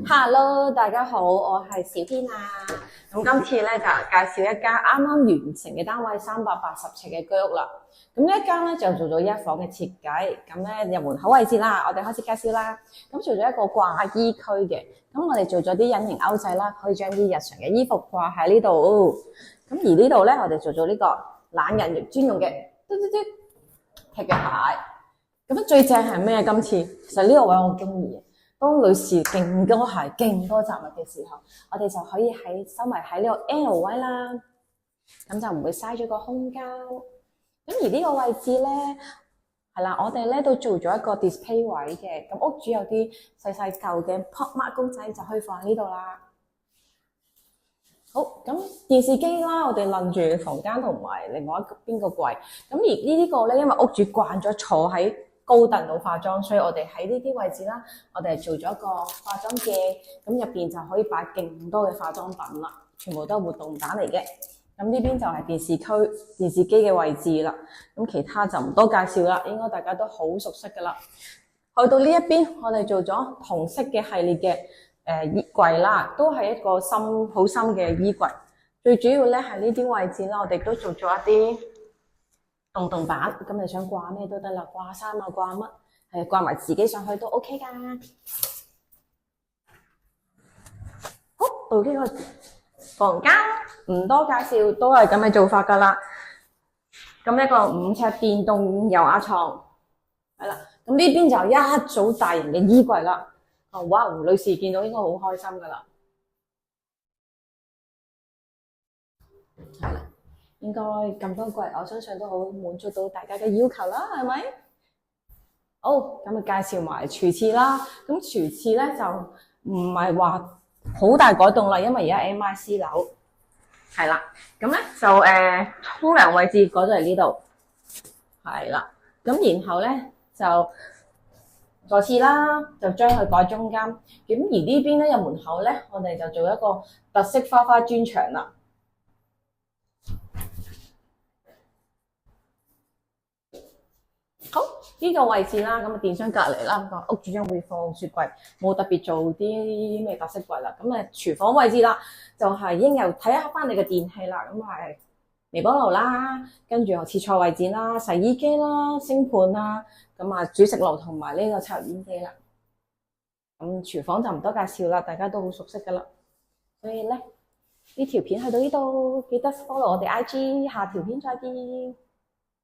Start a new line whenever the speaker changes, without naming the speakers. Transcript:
Hello，大家好，我係小天啊。咁今次咧就介紹一間啱啱完成嘅單位，380尺嘅居屋啦。咁呢一間咧就做咗一房嘅設計，咁咧入門口位置啦，我哋開始介紹啦。咁做咗一個掛衣區嘅，咁我哋做咗啲隱形鈎仔啦，可以將啲日常嘅衣服掛喺呢度。咁而呢度咧，我哋做咗呢個懶人亦專用嘅踢腳鞋。咁最正係咩？今次其實呢個位我中意。當女士勁多鞋、勁多雜物嘅時候，我哋就可以收埋喺呢個 L 位啦，咁就唔會嘥咗個空間。咁而呢個位置咧，係啦，我哋咧都做咗一個 display 位嘅，咁屋主有啲細細舊嘅 pop mart 公仔就可以放喺呢度啦。好，咁電視機啦，我哋攬住房間同埋另外一邊個櫃。咁而呢個咧，因為屋主慣咗坐喺高凳度化妝，所以我哋喺呢啲位置啦，我哋做咗一個化妝鏡，咁入邊就可以擺勁多嘅化妝品啦，全部都係活動板嚟嘅。咁呢邊就係電視機嘅位置啦。咁其他就唔多介紹啦，應該大家都好熟悉噶啦。去到呢一邊，我哋做咗同色嘅系列嘅衣櫃啦，都係一個好深嘅衣櫃。最主要咧係呢啲位置啦，我哋都做咗一啲動板，咁你想掛咩都得啦，掛衫啊，掛乜，掛埋自己上去都 OK 噶。好，到呢個房間唔多介紹，都係咁嘅做法噶啦。咁一個5尺電動油壓床，係啦。咁呢邊就一組大型嘅衣櫃啦。哇，胡女士見到應該好開心噶啦。係啦。應該咁多櫃，我相信都好滿足到大家嘅要求啦，係咪？好，咁啊介紹埋廚廁啦。咁廚廁咧就唔係話好大改動啦，因為而家 MIC 樓係啦。咁咧就沖涼位置改咗嚟呢度，係啦。咁然後咧就座廁啦，就將佢擺中間。咁而呢邊咧入門口咧，我哋就做一個特色花磚牆啦。好，呢個位置啦，咁電箱隔離啦，屋主將會放雪櫃，冇特別做啲咩特色櫃啦。咁廚房位置啦，就係應有睇下翻你嘅電器啦。咁係微波爐啦，跟住切菜位置啦、洗衣機啦、星盤啦，咁煮食爐同埋呢個抽油煙機啦。咁廚房就唔多介紹啦，大家都好熟悉噶啦。所以咧，呢條片去到呢度，記得 follow 我哋 IG，下條片再見。